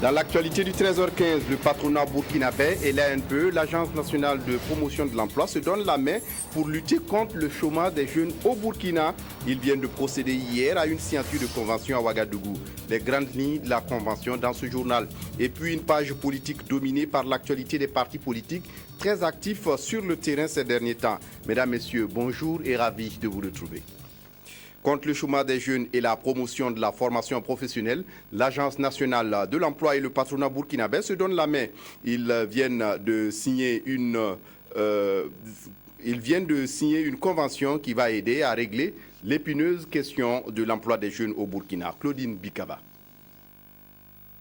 Dans l'actualité du 13h15, le patronat burkinabé et l'ANPE, l'Agence nationale de promotion de l'emploi, se donnent la main pour lutter contre le chômage des jeunes au Burkina. Ils viennent de procéder hier à une signature de convention à Ouagadougou. Les grandes lignes de la convention dans ce journal. Et puis une page politique dominée par l'actualité des partis politiques très actifs sur le terrain ces derniers temps. Mesdames, Messieurs, bonjour et ravi de vous retrouver. Contre le chômage des jeunes et la promotion de la formation professionnelle, l'Agence nationale de l'emploi et le patronat burkinabé se donnent la main. Ils viennent de signer une convention qui va aider à régler l'épineuse question de l'emploi des jeunes au Burkina. Claudine Bikaba.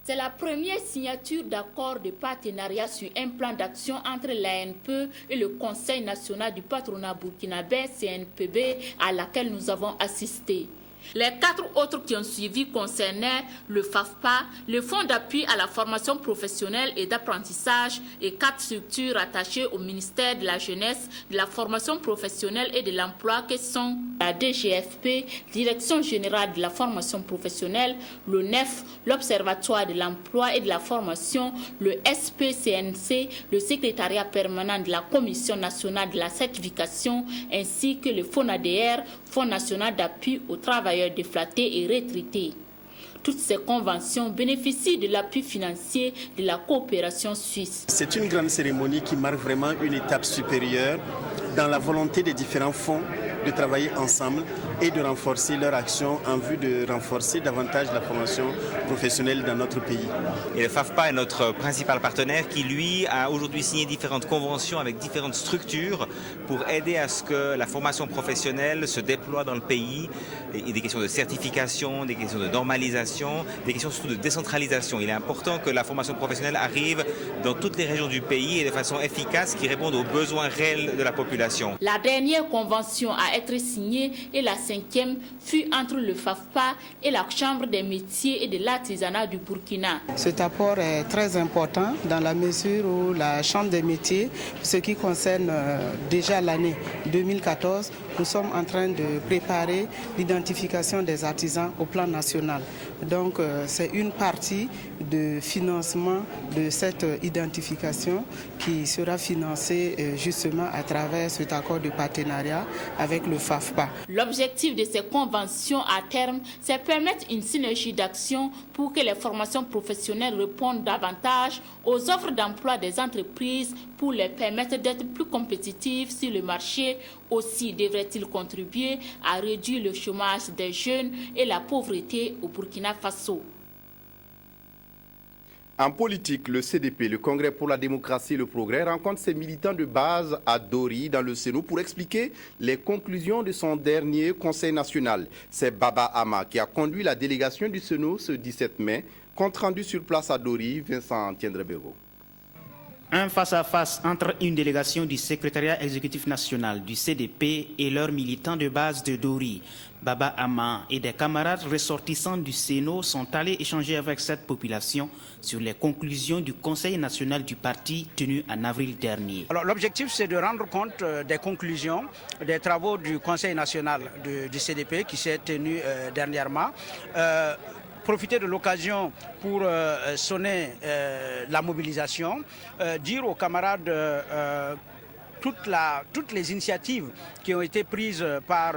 C'est la première signature d'accord de partenariat sur un plan d'action entre l'ANPE et le Conseil national du patronat burkinabé, CNPB, à laquelle nous avons assisté. Les 4 autres qui ont suivi concernaient le FAFPA, le Fonds d'appui à la formation professionnelle et d'apprentissage et 4 structures attachées au ministère de la Jeunesse, de la formation professionnelle et de l'emploi que sont la DGFP, Direction générale de la formation professionnelle, le NEF, l'Observatoire de l'emploi et de la formation, le SPCNC, le Secrétariat permanent de la Commission nationale de la certification, ainsi que le FONADR, Fonds national d'appui aux travailleurs déflattés et retraités. Toutes ces conventions bénéficient de l'appui financier de la coopération suisse. C'est une grande cérémonie qui marque vraiment une étape supérieure dans la volonté des différents fonds de travailler ensemble et de renforcer leur action en vue de renforcer davantage la formation professionnelle dans notre pays. Et le FAFPA est notre principal partenaire qui, lui, a aujourd'hui signé différentes conventions avec différentes structures pour aider à ce que la formation professionnelle se déploie dans le pays. Il y a des questions de certification, des questions de normalisation, des questions surtout de décentralisation. Il est important que la formation professionnelle arrive dans toutes les régions du pays et de façon efficace qui répondent aux besoins réels de la population. La dernière convention à être signée et la 5e fut entre le FAFPA et la Chambre des métiers et de l'artisanat du Burkina. Cet apport est très important dans la mesure où la Chambre des métiers, ce qui concerne déjà l'année 2014, nous sommes en train de préparer l'identification des artisans au plan national. Donc c'est une partie de financement de cette identification qui sera financée justement à travers cet accord de partenariat avec le FAFPA. L'objectif de ces conventions à terme, c'est permettre une synergie d'action pour que les formations professionnelles répondent davantage aux offres d'emploi des entreprises pour les permettre d'être plus compétitives sur le marché. Aussi devrait-il contribuer à réduire le chômage des jeunes et la pauvreté au Burkina Faso. En politique, le CDP, le Congrès pour la démocratie et le progrès, rencontre ses militants de base à Dori, dans le Sénou, pour expliquer les conclusions de son dernier Conseil national. C'est Baba Ama qui a conduit la délégation du Sénou ce 17 mai. Compte rendu sur place à Dori, Vincent Tiendrebego. Un face-à-face entre une délégation du secrétariat exécutif national du CDP et leurs militants de base de Dori. Baba Ama et des camarades ressortissants du Sénat sont allés échanger avec cette population sur les conclusions du Conseil national du parti tenu en avril dernier. Alors l'objectif, c'est de rendre compte des conclusions des travaux du Conseil national du CDP qui s'est tenu dernièrement. Profiter de l'occasion pour sonner la mobilisation, dire aux camarades toutes les initiatives qui ont été prises par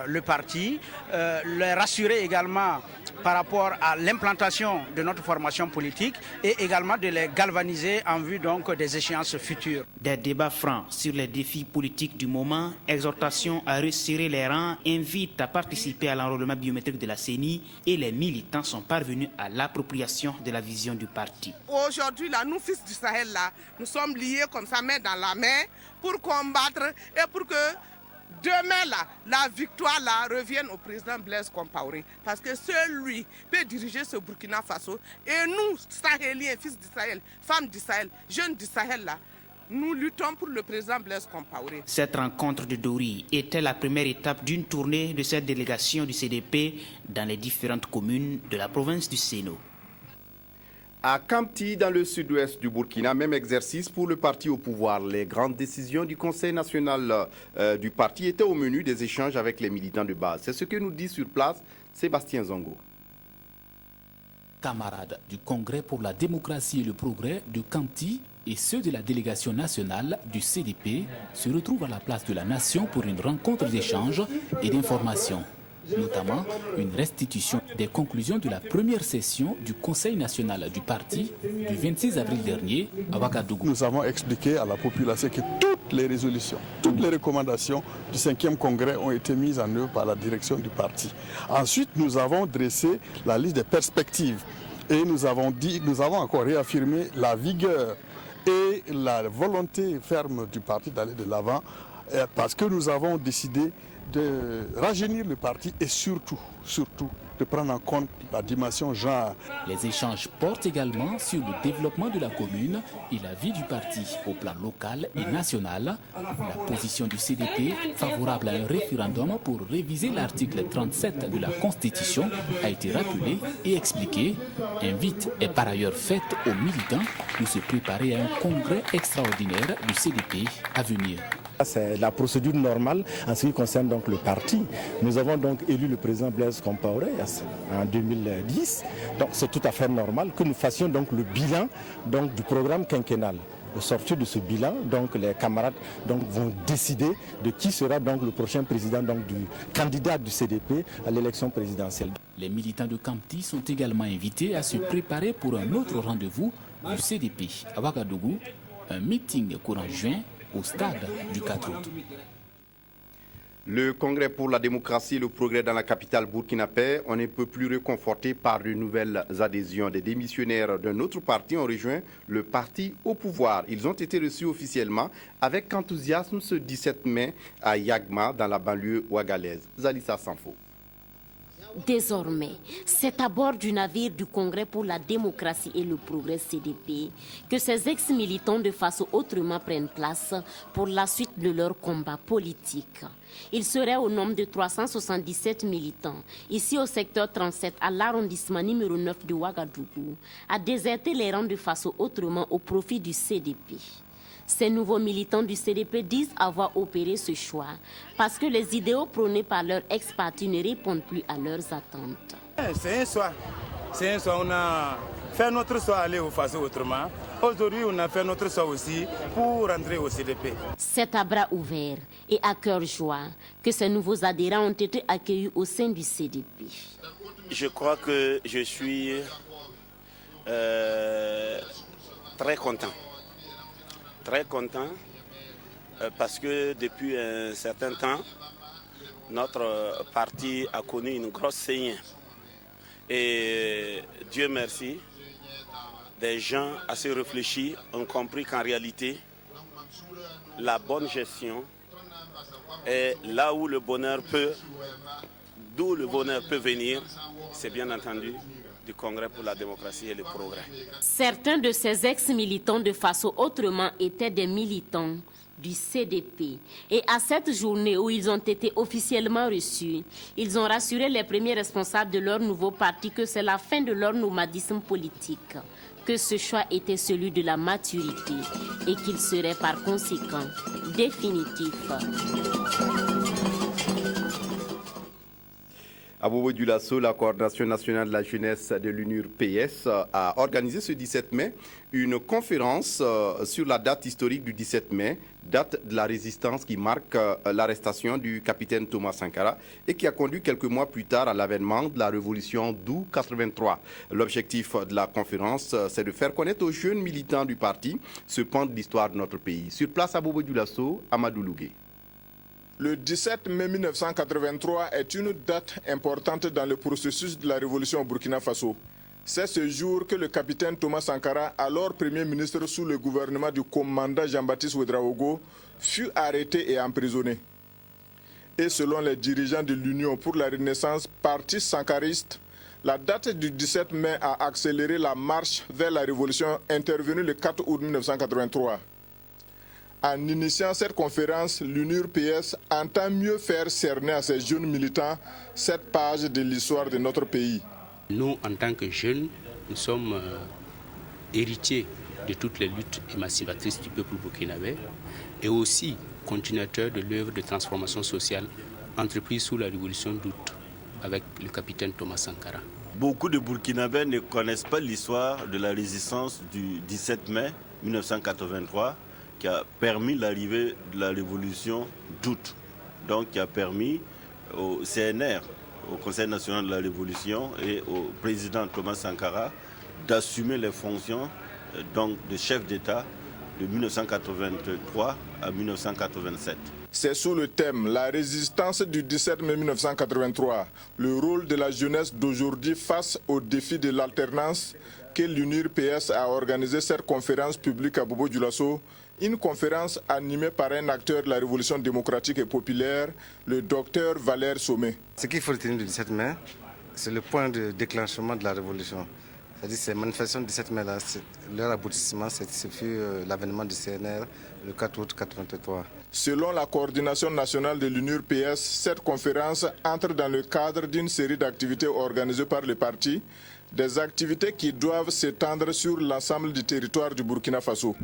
le parti, les rassurer également par rapport à l'implantation de notre formation politique et également de les galvaniser en vue donc des échéances futures. Des débats francs sur les défis politiques du moment, exhortation à resserrer les rangs, invitent à participer à l'enrôlement biométrique de la CENI et les militants sont parvenus à l'appropriation de la vision du parti. Aujourd'hui, là, nous, fils du Sahel, là, nous sommes liés comme ça, main dans la main, pour combattre et pour que demain, là, la victoire là, revienne au président Blaise Compaoré. Parce que seul lui peut diriger ce Burkina Faso. Et nous, Sahéliens, fils d'Israël, femmes d'Israël, jeunes d'Israël, là, nous luttons pour le président Blaise Compaoré. Cette rencontre de Dori était la première étape d'une tournée de cette délégation du CDP dans les différentes communes de la province du Sénat. À Kamti, dans le sud-ouest du Burkina, même exercice pour le parti au pouvoir. Les grandes décisions du Conseil national du parti étaient au menu des échanges avec les militants de base. C'est ce que nous dit sur place Sébastien Zongo. Camarades du Congrès pour la démocratie et le progrès de Kampti et ceux de la délégation nationale du CDP se retrouvent à la place de la Nation pour une rencontre d'échange et d'information, notamment une restitution des conclusions de la première session du Conseil national du parti du 26 avril dernier à Ouagadougou. Nous avons expliqué à la population que toutes les résolutions, toutes les recommandations du 5e congrès ont été mises en œuvre par la direction du parti. Ensuite, nous avons dressé la liste des perspectives et nous avons encore réaffirmé la vigueur et la volonté ferme du parti d'aller de l'avant parce que nous avons décidé de rajeunir le parti et surtout de prendre en compte la dimension genre. Les échanges portent également sur le développement de la commune et la vie du parti au plan local et national. La position du CDP, favorable à un référendum pour réviser l'article 37 de la Constitution, a été rappelée et expliquée. Invite est par ailleurs faite aux militants de se préparer à un congrès extraordinaire du CDP à venir. C'est la procédure normale en ce qui concerne donc le parti. Nous avons donc élu le président Blaise Compaoré en 2010. Donc c'est tout à fait normal que nous fassions donc le bilan donc du programme quinquennal. Au sortir de ce bilan, donc les camarades donc vont décider de qui sera donc le prochain président donc du candidat du CDP à l'élection présidentielle. Les militants de Kampti sont également invités à se préparer pour un autre rendez-vous du CDP à Ouagadougou, un meeting courant juin au stade du 4 août. Le Congrès pour la démocratie et le progrès dans la capitale burkinabé, on ne peut plus réconforté par de nouvelles adhésions. Des démissionnaires d'un autre parti ont rejoint le parti au pouvoir. Ils ont été reçus officiellement avec enthousiasme ce 17 mai à Yagma, dans la banlieue ouagalaise. Zalissa Sanfo. Désormais, c'est à bord du navire du Congrès pour la démocratie et le progrès CDP que ces ex-militants de Faso Autrement prennent place pour la suite de leur combat politique. Ils seraient au nombre de 377 militants, ici au secteur 37 à l'arrondissement numéro 9 de Ouagadougou, à déserter les rangs de Faso Autrement au profit du CDP. Ces nouveaux militants du CDP disent avoir opéré ce choix parce que les idéaux prônés par leur ex-parti ne répondent plus à leurs attentes. C'est un choix. On a fait notre choix aller au Faso Autrement. Aujourd'hui, on a fait notre choix aussi pour rentrer au CDP. C'est à bras ouverts et à cœur joie que ces nouveaux adhérents ont été accueillis au sein du CDP. Je crois que je suis très content. Très content parce que depuis un certain temps, notre parti a connu une grosse saignée. Et Dieu merci, des gens assez réfléchis ont compris qu'en réalité, la bonne gestion est là où le bonheur peut, d'où le bonheur peut venir, c'est bien entendu du Congrès pour la démocratie et le progrès. Certains de ces ex-militants de Faso Autrement étaient des militants du CDP. Et à cette journée où ils ont été officiellement reçus, ils ont rassuré les premiers responsables de leur nouveau parti que c'est la fin de leur nomadisme politique, que ce choix était celui de la maturité et qu'il serait par conséquent définitif. À Bobo Dioulasso, la coordination nationale de la jeunesse de l'UNUR-PS a organisé ce 17 mai une conférence sur la date historique du 17 mai, date de la résistance qui marque l'arrestation du capitaine Thomas Sankara et qui a conduit quelques mois plus tard à l'avènement de la révolution d'août 83. L'objectif de la conférence, c'est de faire connaître aux jeunes militants du parti ce pan de l'histoire de notre pays. Sur place à Bobo Dioulasso, Amadou Lougué. Le 17 mai 1983 est une date importante dans le processus de la révolution au Burkina Faso. C'est ce jour que le capitaine Thomas Sankara, alors Premier ministre sous le gouvernement du commandant Jean-Baptiste Ouédraogo, fut arrêté et emprisonné. Et selon les dirigeants de l'Union pour la Renaissance, parti sankariste, la date du 17 mai a accéléré la marche vers la révolution intervenue le 4 août 1983. En initiant cette conférence, l'UNUR-PS entend mieux faire cerner à ces jeunes militants cette page de l'histoire de notre pays. Nous, en tant que jeunes, nous sommes héritiers de toutes les luttes émancipatrices du peuple burkinabé et aussi continuateurs de l'œuvre de transformation sociale entreprise sous la révolution d'août avec le capitaine Thomas Sankara. Beaucoup de Burkinabés ne connaissent pas l'histoire de la résistance du 17 mai 1983 qui a permis l'arrivée de la révolution d'août, donc qui a permis au CNR, au Conseil national de la révolution et au président Thomas Sankara d'assumer les fonctions donc, de chef d'État de 1983 à 1987. C'est sous le thème « La résistance du 17 mai 1983, le rôle de la jeunesse d'aujourd'hui face aux défis de l'alternance » que l'UNIR PS a organisé cette conférence publique à Bobo Dioulasso, une conférence animée par un acteur de la révolution démocratique et populaire, le docteur Valère Sommet. Ce qu'il faut retenir du 17 mai, c'est le point de déclenchement de la révolution. C'est-à-dire ces manifestations du 17 mai, leur aboutissement, ce fut l'avènement du CNR le 4 août 1983. Selon la coordination nationale de l'UNIR PS, cette conférence entre dans le cadre d'une série d'activités organisées par les partis, des activités qui doivent s'étendre sur l'ensemble du territoire du Burkina Faso.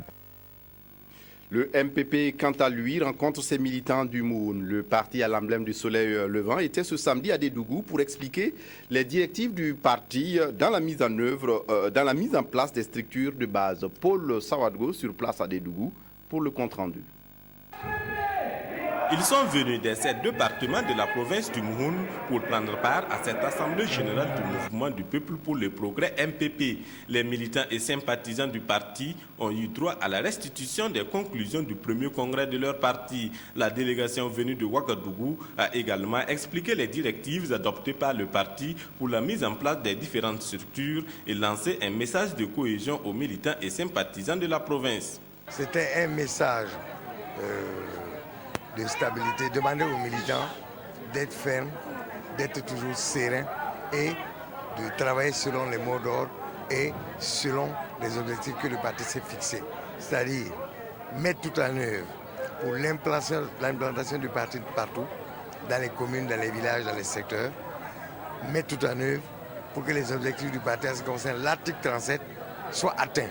Le MPP, quant à lui, rencontre ses militants du Moun. Le parti à l'emblème du soleil levant était ce samedi à Dédougou pour expliquer les directives du parti dans la mise en place des structures de base. Paul Sawadgo sur place à Dédougou pour le compte-rendu. Ils sont venus des 7 départements de la province du Mouhoun pour prendre part à cette assemblée générale du mouvement du peuple pour le progrès MPP. Les militants et sympathisants du parti ont eu droit à la restitution des conclusions du premier congrès de leur parti. La délégation venue de Ouagadougou a également expliqué les directives adoptées par le parti pour la mise en place des différentes structures et lancé un message de cohésion aux militants et sympathisants de la province. C'était un message de stabilité, demander aux militants d'être fermes, d'être toujours sereins et de travailler selon les mots d'ordre et selon les objectifs que le parti s'est fixés. C'est-à-dire mettre tout en œuvre pour l'implantation du parti partout, dans les communes, dans les villages, dans les secteurs, mettre tout en œuvre pour que les objectifs du parti en ce qui concerne l'article 37 soient atteints.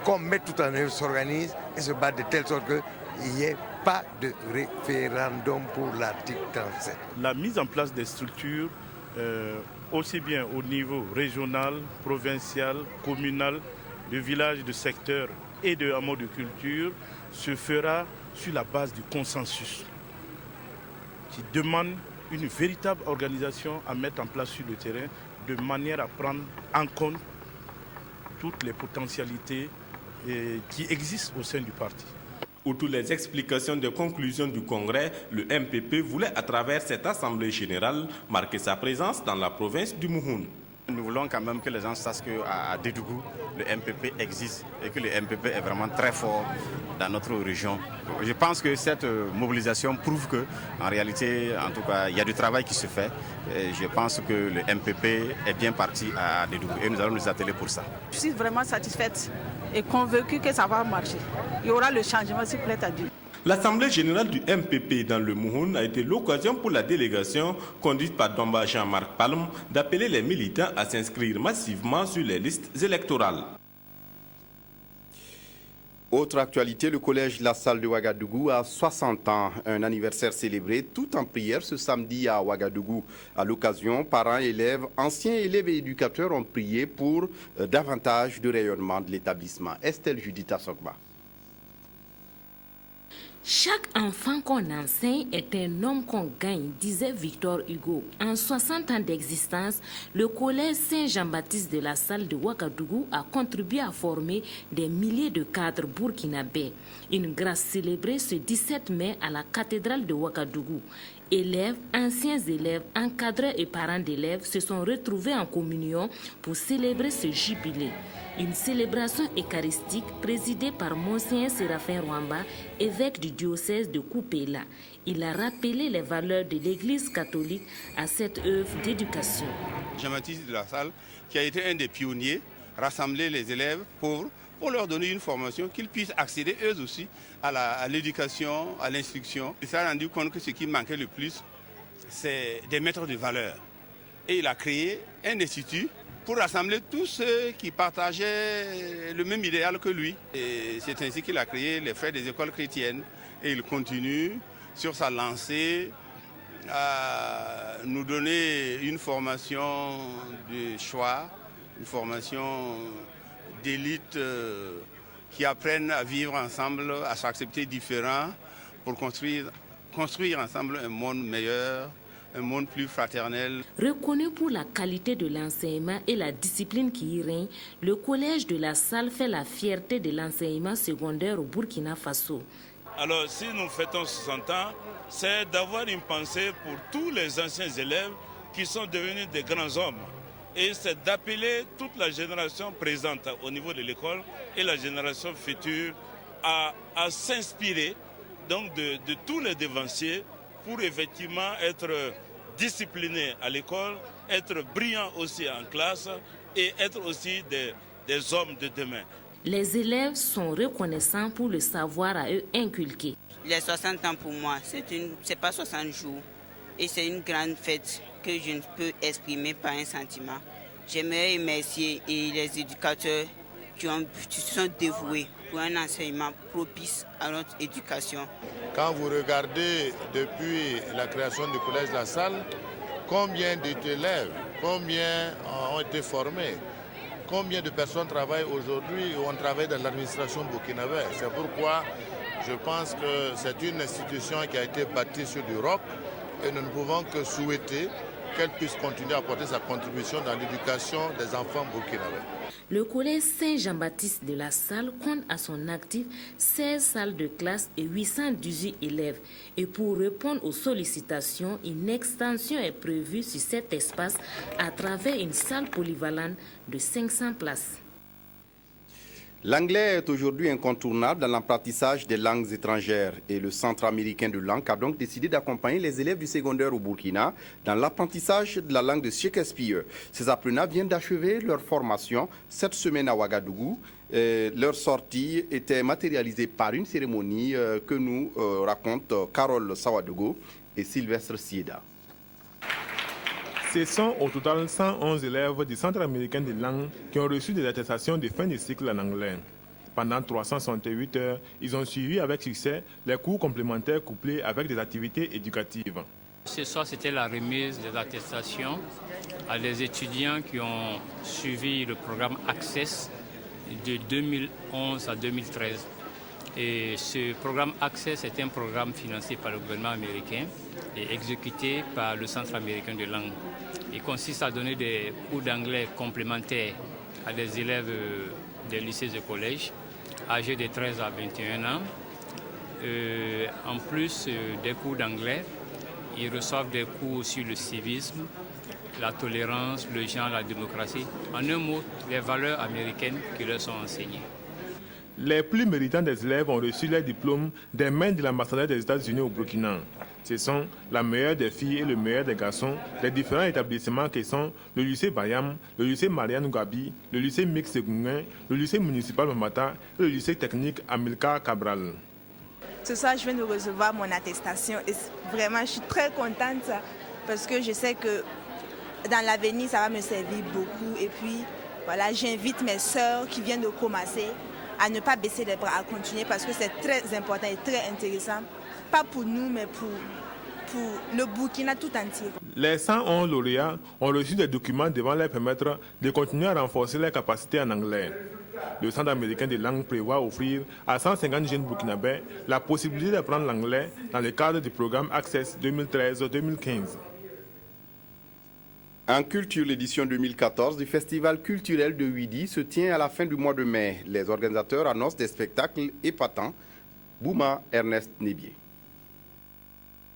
Comme mettre tout en œuvre, s'organise et se battre de telle sorte qu'il n'y ait pas de référendum pour l'article 37. La mise en place des structures, aussi bien au niveau régional, provincial, communal, de villages, de secteurs et de hameaux de culture, se fera sur la base du consensus, qui demande une véritable organisation à mettre en place sur le terrain, de manière à prendre en compte toutes les potentialités qui existent au sein du parti. Outre les explications des conclusions du Congrès, le MPP voulait à travers cette Assemblée générale marquer sa présence dans la province du Mouhoun. Nous voulons quand même que les gens sachent qu'à Dédougou, le MPP existe et que le MPP est vraiment très fort dans notre région. Je pense que cette mobilisation prouve qu'en réalité, en tout cas, il y a du travail qui se fait. Et je pense que le MPP est bien parti à Dédougou et nous allons nous atteler pour ça. Je suis vraiment satisfaite et convaincue que ça va marcher. Il y aura le changement, s'il plaît à Dieu. L'Assemblée générale du MPP dans le Mouhoun a été l'occasion pour la délégation, conduite par Domba Jean-Marc Palm, d'appeler les militants à s'inscrire massivement sur les listes électorales. Autre actualité, le collège La Salle de Ouagadougou a 60 ans, un anniversaire célébré tout en prière ce samedi à Ouagadougou. À l'occasion, parents, élèves, anciens élèves et éducateurs ont prié pour davantage de rayonnement de l'établissement. Estelle Judita Sokba. Chaque enfant qu'on enseigne est un homme qu'on gagne, disait Victor Hugo. En 60 ans d'existence, le collège Saint-Jean-Baptiste de la Salle de Ouagadougou a contribué à former des milliers de cadres burkinabés. Une grâce célébrée ce 17 mai à la cathédrale de Ouagadougou. Élèves, anciens élèves, encadreurs et parents d'élèves se sont retrouvés en communion pour célébrer ce jubilé. Une célébration eucharistique présidée par Monseigneur Séraphin Rwamba, évêque du diocèse de Koupéla. Il a rappelé les valeurs de l'Église catholique à cette œuvre d'éducation. Jean-Baptiste de la Salle, qui a été un des pionniers, rassembler les élèves pauvres pour leur donner une formation, qu'ils puissent accéder eux aussi à l'éducation, à l'instruction. Il s'est rendu compte que ce qui manquait le plus, c'est des maîtres de valeur. Et il a créé un institut pour rassembler tous ceux qui partageaient le même idéal que lui. Et c'est ainsi qu'il a créé les frères des écoles chrétiennes. Et il continue sur sa lancée à nous donner une formation de choix, une formation d'élite qui apprennent à vivre ensemble, à s'accepter différents pour construire ensemble un monde meilleur, un monde plus fraternel. Reconnu pour la qualité de l'enseignement et la discipline qui y règne, le collège de la Salle fait la fierté de l'enseignement secondaire au Burkina Faso. Alors si nous fêtons 60 ans, c'est d'avoir une pensée pour tous les anciens élèves qui sont devenus des grands hommes. Et c'est d'appeler toute la génération présente au niveau de l'école et la génération future à s'inspirer donc de tous les devanciers pour effectivement être disciplinés à l'école, être brillants aussi en classe et être aussi des hommes de demain. Les élèves sont reconnaissants pour le savoir à eux inculqué. Les 60 ans pour moi, c'est pas 60 jours et c'est une grande fête que je ne peux exprimer par un sentiment. J'aimerais remercier les éducateurs qui se sont dévoués pour un enseignement propice à notre éducation. Quand vous regardez depuis la création du collège La Salle, combien d'élèves, combien ont été formés, combien de personnes travaillent aujourd'hui ou ont travaillé dans l'administration burkinabé. C'est pourquoi je pense que c'est une institution qui a été bâtie sur du roc et nous ne pouvons que souhaiter qu'elle puisse continuer à apporter sa contribution dans l'éducation des enfants burkinabés. Le collège Saint-Jean-Baptiste de La Salle compte à son actif 16 salles de classe et 818 élèves. Et pour répondre aux sollicitations, une extension est prévue sur cet espace à travers une salle polyvalente de 500 places. L'anglais est aujourd'hui incontournable dans l'apprentissage des langues étrangères et le Centre américain de langue a donc décidé d'accompagner les élèves du secondaire au Burkina dans l'apprentissage de la langue de Shakespeare. Ces apprenants viennent d'achever leur formation cette semaine à Ouagadougou. Leur sortie était matérialisée par une cérémonie que nous racontent Carole Sawadogo et Sylvestre Sieda. Ce sont au total 111 élèves du Centre américain de langue qui ont reçu des attestations de fin de cycle en anglais. Pendant 368 heures, ils ont suivi avec succès les cours complémentaires couplés avec des activités éducatives. Ce soir, c'était la remise des attestations à des étudiants qui ont suivi le programme Access de 2011 à 2013. Et ce programme Access est un programme financé par le gouvernement américain et exécuté par le Centre américain de langue. Il consiste à donner des cours d'anglais complémentaires à des élèves des lycées et collèges âgés de 13 à 21 ans. En plus des cours d'anglais, ils reçoivent des cours sur le civisme, la tolérance, le genre, la démocratie. En un mot, les valeurs américaines qui leur sont enseignées. Les plus méritants des élèves ont reçu leur diplôme des mains de l'ambassadeur des États-Unis au Burkina. Ce sont la meilleure des filles et le meilleur des garçons des différents établissements qui sont le lycée Bayam, le lycée Marianne Gabi, le lycée Mix Segunguin, le lycée municipal Mamata et le lycée technique Amilcar Cabral. Ce soir, je viens de recevoir mon attestation et vraiment, je suis très contente parce que je sais que dans l'avenir, ça va me servir beaucoup. Et puis, voilà, j'invite mes sœurs qui viennent de commencer à ne pas baisser les bras, à continuer parce que c'est très important et très intéressant, pas pour nous, mais pour le Burkina tout entier. Les 111 lauréats ont reçu des documents devant leur permettre de continuer à renforcer leurs capacités en anglais. Le Centre américain de langue prévoit offrir à 150 jeunes burkinabés la possibilité d'apprendre l'anglais dans le cadre du programme Access 2013-2015. En culture, l'édition 2014 du Festival culturel de Ouidi se tient à la fin du mois de mai. Les organisateurs annoncent des spectacles épatants. Bouma Ernest Nébier.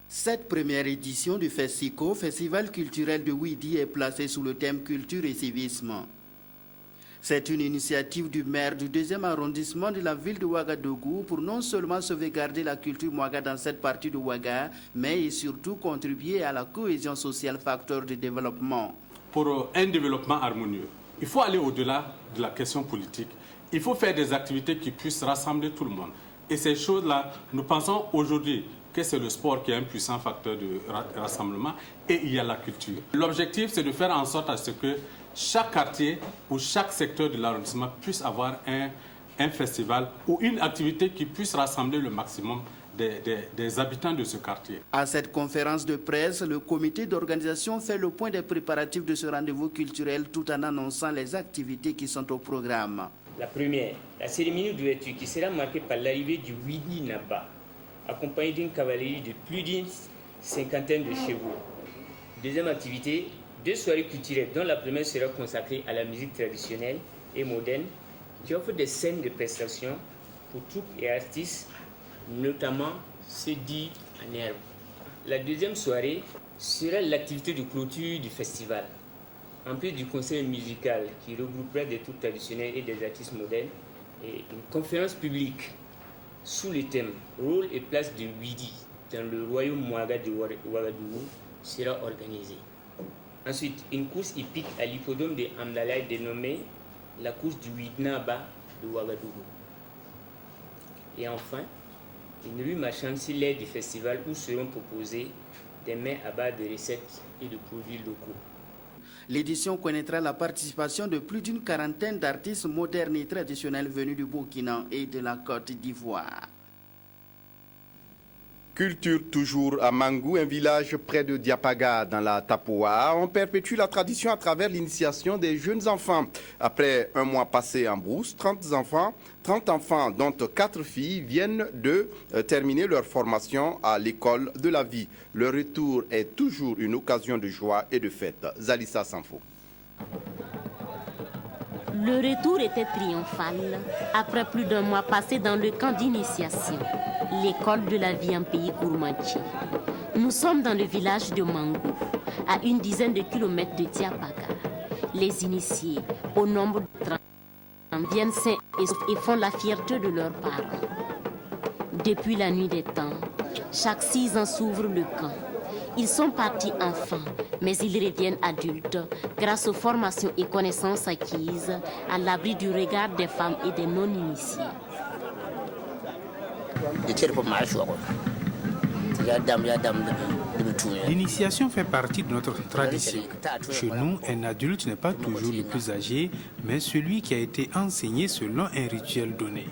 Cette première édition du FESICO, Festival culturel de Ouidi, est placée sous le thème culture et civisme. C'est une initiative du maire du 2e arrondissement de la ville de Ouagadougou pour non seulement sauvegarder la culture Mouaga dans cette partie de Ouaga, mais et surtout contribuer à la cohésion sociale, facteur de développement. Pour un développement harmonieux, il faut aller au-delà de la question politique. Il faut faire des activités qui puissent rassembler tout le monde. Et ces choses-là, nous pensons aujourd'hui que c'est le sport qui est un puissant facteur de rassemblement et il y a la culture. L'objectif, c'est de faire en sorte à ce que chaque quartier ou chaque secteur de l'arrondissement puisse avoir un festival ou une activité qui puisse rassembler le maximum des habitants de ce quartier. À cette conférence de presse, le comité d'organisation fait le point des préparatifs de ce rendez-vous culturel tout en annonçant les activités qui sont au programme. La première, la cérémonie d'ouverture qui sera marquée par l'arrivée du Widi Naba, accompagné d'une cavalerie de plus d'une cinquantaine de chevaux. Deuxième activité, 2 soirées culturelles dont la première sera consacrée à la musique traditionnelle et moderne qui offre des scènes de prestation pour troupes et artistes, notamment ceux dits en herbe. La deuxième soirée sera l'activité de clôture du festival. En plus du concert musical qui regroupera des troupes traditionnelles et des artistes modernes, et une conférence publique sous le thème « Rôle et place de Widi dans le royaume Mwaga de Ouagadougou » sera organisée. Ensuite, une course hippique à l'hippodrome de Amdalaï dénommée la course du Widnaba de Ouagadougou. Et enfin, une rue marchande sur l'aire du festival où seront proposés des mets à base de recettes et de produits locaux. L'édition connaîtra la participation de plus d'une quarantaine d'artistes modernes et traditionnels venus du Burkina et de la Côte d'Ivoire. Culture toujours à Mangou, un village près de Diapaga dans la Tapoa. On perpétue la tradition à travers l'initiation des jeunes enfants. Après un mois passé en brousse, 30 enfants, dont 4 filles, viennent de terminer leur formation à l'école de la vie. Le retour est toujours une occasion de joie et de fête. Zalissa Sanfo. Le retour était triomphal après plus d'un mois passé dans le camp d'initiation, l'école de la vie en pays Gourmanchi. Nous sommes dans le village de Mangou, à une dizaine de kilomètres de Diapaga. Les initiés, au nombre de 30, viennent sains et font la fierté de leurs parents. Depuis la nuit des temps, chaque 6 ans s'ouvre le camp. Ils sont partis enfants, mais ils reviennent adultes grâce aux formations et connaissances acquises à l'abri du regard des femmes et des non-initiés. L'initiation fait partie de notre tradition. Chez nous, un adulte n'est pas toujours le plus âgé, mais celui qui a été enseigné selon un rituel donné.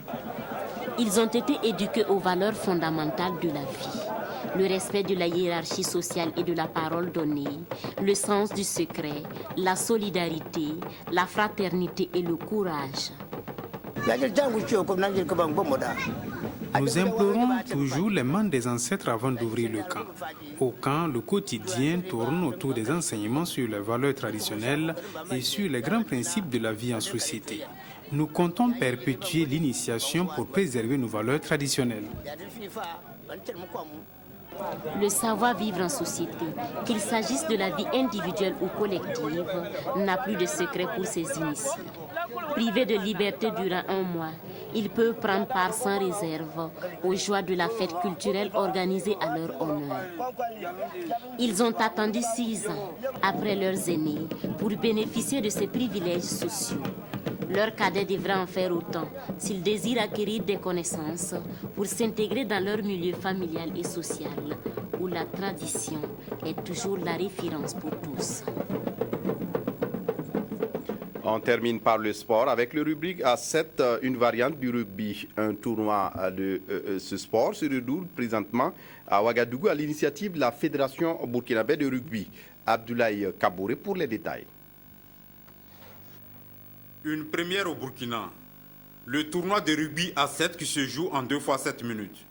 Ils ont été éduqués aux valeurs fondamentales de la vie. Le respect de la hiérarchie sociale et de la parole donnée, le sens du secret, la solidarité, la fraternité et le courage. Nous implorons toujours les mains des ancêtres avant d'ouvrir le camp. Au camp, le quotidien tourne autour des enseignements sur les valeurs traditionnelles et sur les grands principes de la vie en société. Nous comptons perpétuer l'initiation pour préserver nos valeurs traditionnelles. Le savoir-vivre en société, qu'il s'agisse de la vie individuelle ou collective, n'a plus de secret pour ces initiés. Privés de liberté durant un mois, ils peuvent prendre part sans réserve aux joies de la fête culturelle organisée à leur honneur. Ils ont attendu 6 ans après leurs aînés pour bénéficier de ces privilèges sociaux. Leurs cadets devraient en faire autant s'ils désirent acquérir des connaissances pour s'intégrer dans leur milieu familial et social, où la tradition est toujours la référence pour tous. On termine par le sport avec le rubrique A7, une variante du rugby. Un tournoi de ce sport se déroule présentement à Ouagadougou à l'initiative de la Fédération burkinabé de rugby. Abdoulaye Kabouré pour les détails. Une première au Burkina, le tournoi de rugby A7 qui se joue en 2 x 7 minutes.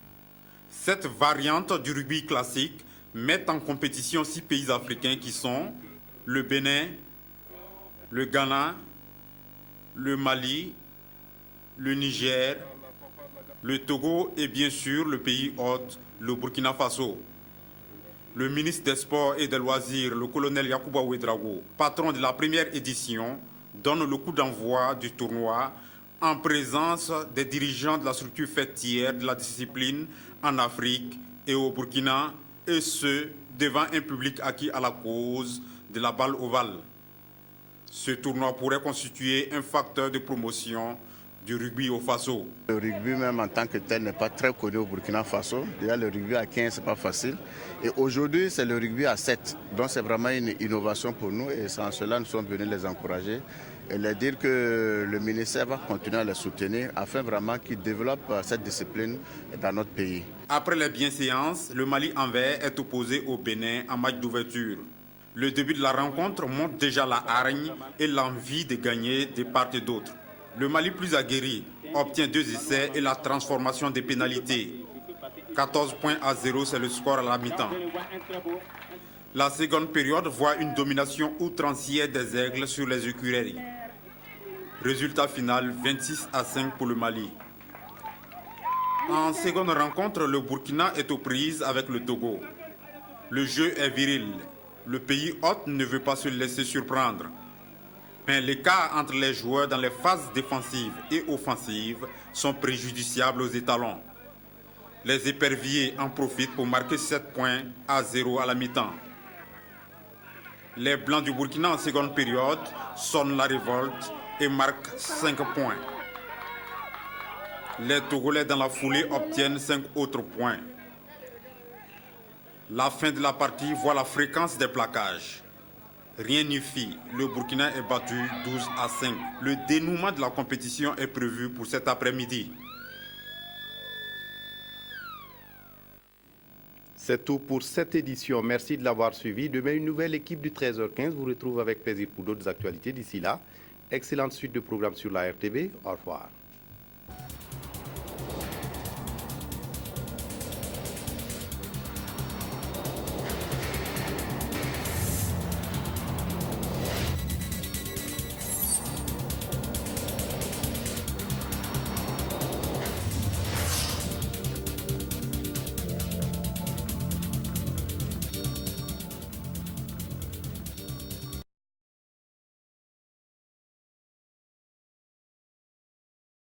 Cette variante du rugby classique met en compétition 6 pays africains qui sont le Bénin, le Ghana, le Mali, le Niger, le Togo et bien sûr le pays hôte, le Burkina Faso. Le ministre des Sports et des Loisirs, le colonel Yacouba Ouedraogo, patron de la première édition, donne le coup d'envoi du tournoi en présence des dirigeants de la structure fêtière de la discipline en Afrique et au Burkina, et ce, devant un public acquis à la cause de la balle ovale. Ce tournoi pourrait constituer un facteur de promotion du rugby au Faso. Le rugby même en tant que tel n'est pas très connu au Burkina Faso. Déjà le rugby à 15 c'est pas facile. Et aujourd'hui c'est le rugby à 7. Donc c'est vraiment une innovation pour nous et c'est en cela nous sommes venus les encourager et leur dire que le ministère va continuer à les soutenir afin vraiment qu'ils développent cette discipline dans notre pays. Après les bienséances, le Mali en vert est opposé au Bénin en match d'ouverture. Le début de la rencontre montre déjà la hargne et l'envie de gagner de part et d'autre. Le Mali plus aguerri obtient 2 essais et la transformation des pénalités. 14 points à 0, c'est le score à la mi-temps. La seconde période voit une domination outrancière des Aigles sur les écuries. Résultat final, 26 à 5 pour le Mali. En seconde rencontre, le Burkina est aux prises avec le Togo. Le jeu est viril. Le pays hôte ne veut pas se laisser surprendre. Mais l'écart entre les joueurs dans les phases défensives et offensives sont préjudiciables aux étalons. Les éperviers en profitent pour marquer 7 points à 0 à la mi-temps. Les Blancs du Burkina en seconde période sonnent la révolte et marquent 5 points. Les Togolais dans la foulée obtiennent 5 autres points. La fin de la partie voit la fréquence des plaquages. Rien n'y fit, le Burkina est battu 12 à 5. Le dénouement de la compétition est prévu pour cet après-midi. C'est tout pour cette édition. Merci de l'avoir suivi. Demain, une nouvelle équipe du 13h15 vous retrouve avec plaisir pour d'autres actualités. D'ici là, excellente suite de programmes sur la RTV. Au revoir.